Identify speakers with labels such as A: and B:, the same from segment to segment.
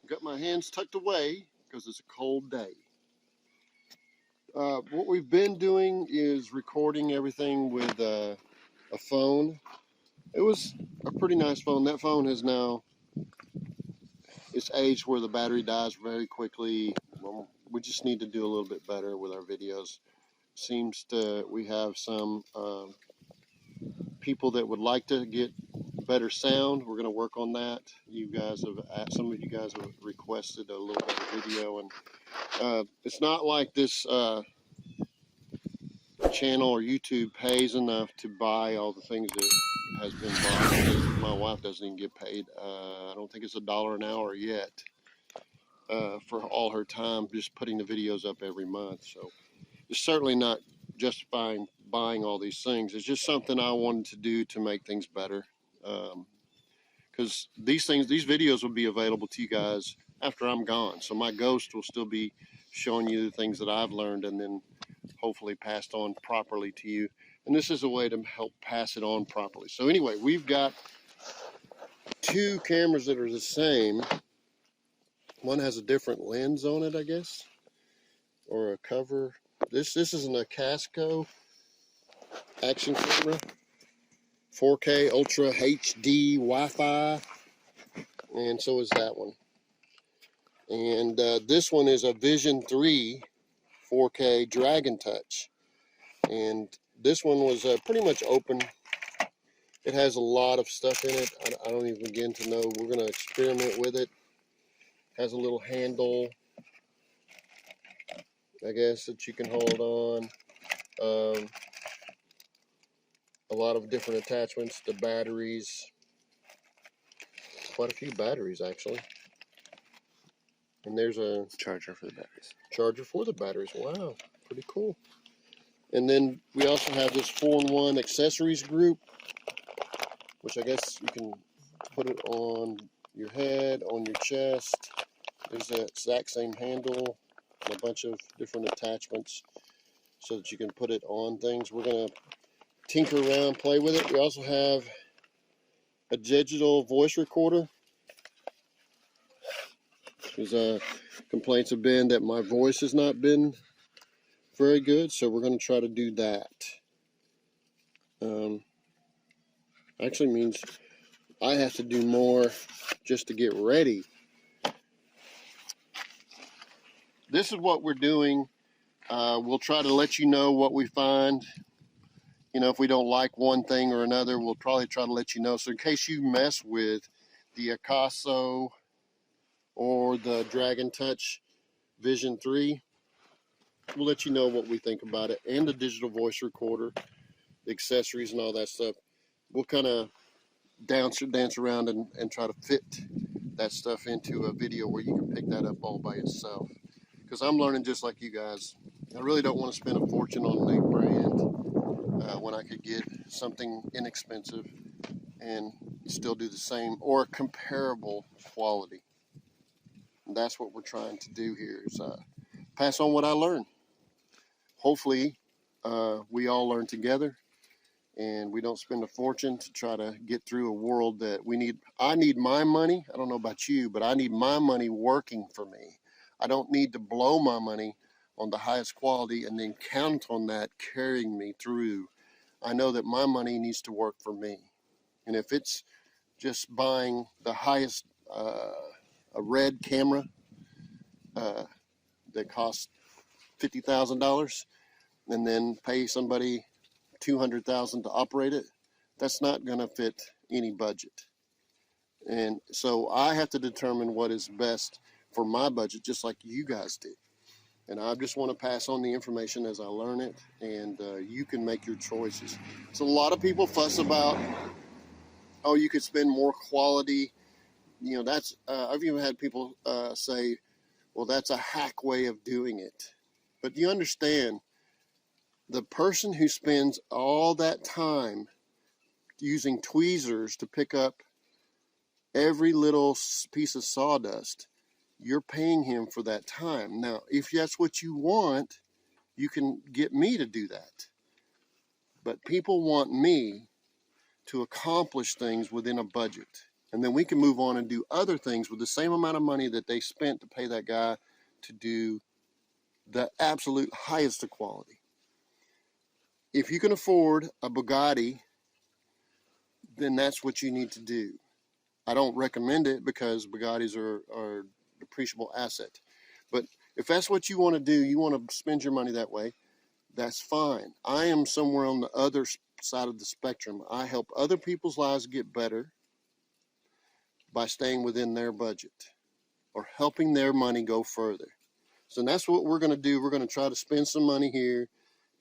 A: Got my hands tucked away because it's a cold day. What we've been doing is recording everything with a phone. It was a pretty nice phone. That phone has now, it's aged where the battery dies very quickly. Well, we just need to do a little bit better with our videos. We have some people that would like to get better sound. We're going to work on that. Some of you guys have requested a little better video, and it's not like this channel or YouTube pays enough to buy all the things that has been bought. My wife doesn't even get paid. I don't think it's $1 an hour yet for all her time just putting the videos up every month. So it's certainly not justifying buying all these things. It's just something I wanted to do to make things better. Because these videos will be available to you guys after I'm gone. So my ghost will still be showing you the things that I've learned and then hopefully passed on properly to you. And this is a way to help pass it on properly. So anyway, we've got two cameras that are the same. One has a different lens on it, I guess, or a cover. This is an Akaso action camera, 4K Ultra HD Wi-Fi, and so is that one. And this one is a Vision 3 4K Dragon Touch, and this one was pretty much open. It has a lot of stuff in it. I don't even begin to know. We're going to experiment with it. Has a little handle, I guess, that you can hold on. A lot of different attachments, the batteries. Quite a few batteries, actually. And there's a
B: charger for the batteries.
A: Charger for the batteries. Wow, pretty cool. And then we also have this 4-in-1 accessories group, which I guess you can put it on your head, on your chest. There's the exact same handle, and a bunch of different attachments so that you can put it on things. We're going to tinker around, play with it. We also have a digital voice recorder. Because complaints have been that my voice has not been very good, so we're going to try to do that. Actually means I have to do more just to get ready. This is what we're doing. We'll try to let you know what we find. You know, if we don't like one thing or another, we'll probably try to let you know. So in case you mess with the Akaso or the Dragon Touch Vision 3, we'll let you know what we think about it, and the digital voice recorder, the accessories and all that stuff. We'll kind of dance around and try to fit that stuff into a video where you can pick that up all by yourself. Because I'm learning just like you guys. I really don't want to spend a fortune on a new brand when I could get something inexpensive and still do the same or comparable quality. And that's what we're trying to do here, is pass on what I learned. Hopefully we all learn together and we don't spend a fortune to try to get through a world that we need. I need my money. I don't know about you, but I need my money working for me. I don't need to blow my money on the highest quality and then count on that carrying me through. I know that my money needs to work for me. And if it's just buying the highest, a red camera that costs $50,000 and then pay somebody $200,000 to operate it, that's not going to fit any budget. And so I have to determine what is best for my budget, just like you guys do. And I just want to pass on the information as I learn it, and you can make your choices. So a lot of people fuss about, oh, you could spend more quality. You know, that's I've even had people say, well, that's a hack way of doing it. But you understand, the person who spends all that time using tweezers to pick up every little piece of sawdust, you're paying him for that time. Now, if that's what you want, you can get me to do that. But people want me to accomplish things within a budget. And then we can move on and do other things with the same amount of money that they spent to pay that guy to do the absolute highest of quality. If you can afford a Bugatti, then that's what you need to do. I don't recommend it because Bugattis are a depreciable asset. But if that's what you want to do, you want to spend your money that way, that's fine. I am somewhere on the other side of the spectrum. I help other people's lives get better by staying within their budget or helping their money go further. So that's what we're going to do. We're going to try to spend some money here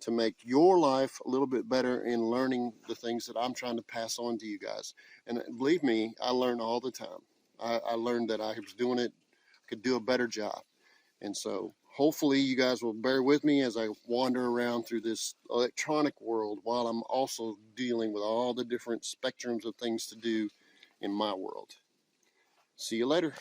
A: to make your life a little bit better in learning the things that I'm trying to pass on to you guys. And believe me, I learn all the time. I learned that I was doing it, could do a better job. And so hopefully you guys will bear with me as I wander around through this electronic world while I'm also dealing with all the different spectrums of things to do in my world. See you later.